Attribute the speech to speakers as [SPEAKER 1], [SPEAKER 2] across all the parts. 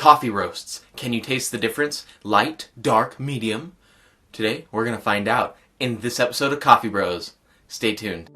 [SPEAKER 1] Coffee roasts. Can you taste the difference? Light, dark, medium? Today, we're going to find out in this episode of Coffee Bros. Stay tuned.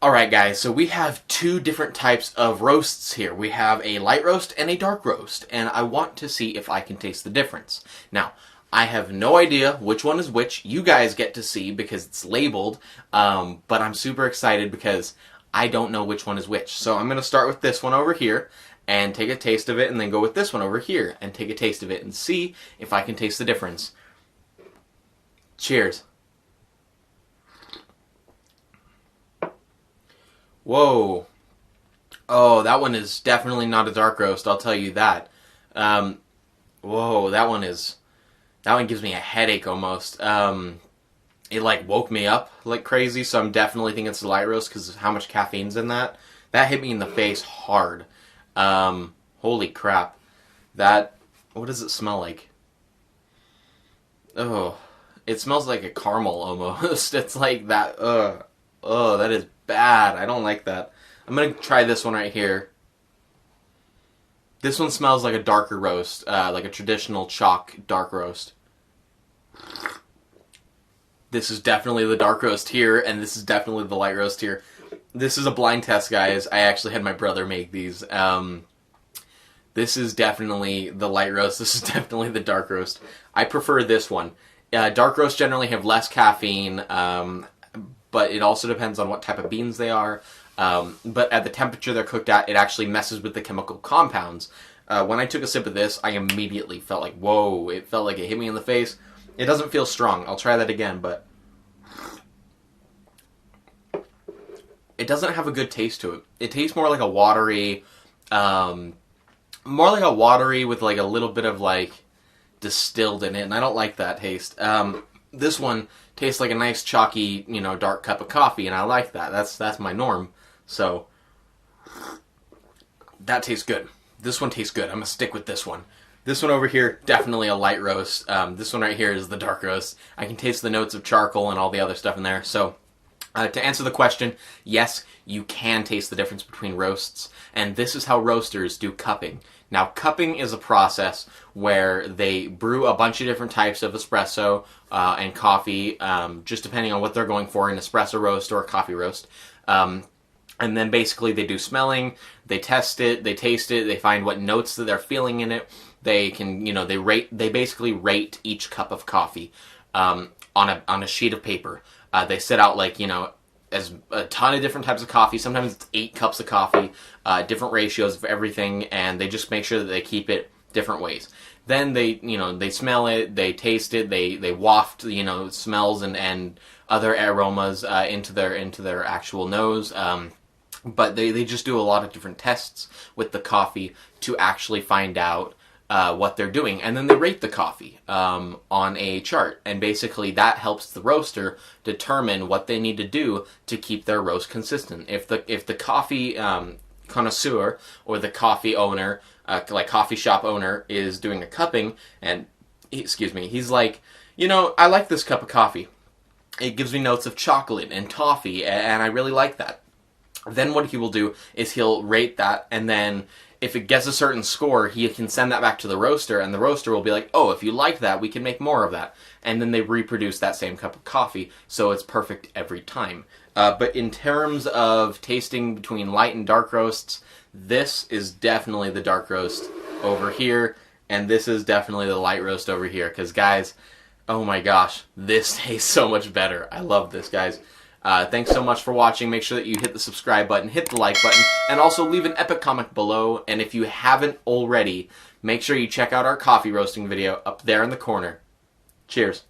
[SPEAKER 1] Alright guys, so we have two different types of roasts here. We have a light roast and a dark roast, and I want to see if I can taste the difference. Now, I have no idea which one is which. You guys get to see because it's labeled, but I'm super excited because I don't know which one is which. So I'm going to start with this one over here and take a taste of it, and then go with this one over here and take a taste of it and see if I can taste the difference. Cheers. Whoa. Oh, that one is definitely not a dark roast, I'll tell you that. Whoa, that one gives me a headache almost. It like woke me up like crazy, so I'm definitely thinking it's a light roast because of how much caffeine's in that. That hit me in the face hard. Holy crap. What does it smell like? Oh, it smells like a caramel almost. It's like that, oh, that is bad. I don't like that. I'm going to try this one right here. This one smells like a darker roast, like a traditional chalk dark roast. This is definitely the dark roast here, and this is definitely the light roast here. This is a blind test, guys. I actually had my brother make these. This is definitely the light roast. This is definitely the dark roast. I prefer this one. Dark roasts generally have less caffeine, but it also depends on what type of beans they are. But at the temperature they're cooked at, it actually messes with the chemical compounds. When I took a sip of this, I immediately felt like, whoa, it felt like it hit me in the face. It doesn't feel strong. I'll try that again, but it doesn't have a good taste to it. It tastes more like a watery, with like a little bit of like distilled in it, and I don't like that taste. This one tastes like a nice chalky, dark cup of coffee, and I like that. That's my norm. So that tastes good. This one tastes good. I'm gonna stick with this one. This one over here, definitely a light roast. This one right here is the dark roast. I can taste the notes of charcoal and all the other stuff in there. So to answer the question, yes, you can taste the difference between roasts, and this is how roasters do cupping. Now, cupping is a process where they brew a bunch of different types of espresso and coffee, just depending on what they're going for, an espresso roast or a coffee roast. And then basically they do smelling, they test it, they taste it, they find what notes that they're feeling in it. They can, they basically rate each cup of coffee on a sheet of paper. They set out as a ton of different types of coffee. Sometimes it's 8 cups of coffee, different ratios of everything, and they just make sure that they keep it different ways. Then they smell it, they taste it, they waft, smells and other aromas into their actual nose. But they just do a lot of different tests with the coffee to actually find out what they're doing, and then they rate the coffee on a chart, and basically that helps the roaster determine what they need to do to keep their roast consistent. If the coffee connoisseur or the coffee owner, like coffee shop owner, is doing a cupping, and he's like, I like this cup of coffee. It gives me notes of chocolate and toffee, and I really like that. Then what he will do is he'll rate that, and then if it gets a certain score, he can send that back to the roaster, and the roaster will be like, oh, if you like that, we can make more of that. And then they reproduce that same cup of coffee, so it's perfect every time. But in terms of tasting between light and dark roasts, this is definitely the dark roast over here, and this is definitely the light roast over here. Because, guys, oh my gosh, this tastes so much better. I love this, guys. Thanks so much for watching. Make sure that you hit the subscribe button, hit the like button, and also leave an epic comment below. And if you haven't already, make sure you check out our coffee roasting video up there in the corner. Cheers.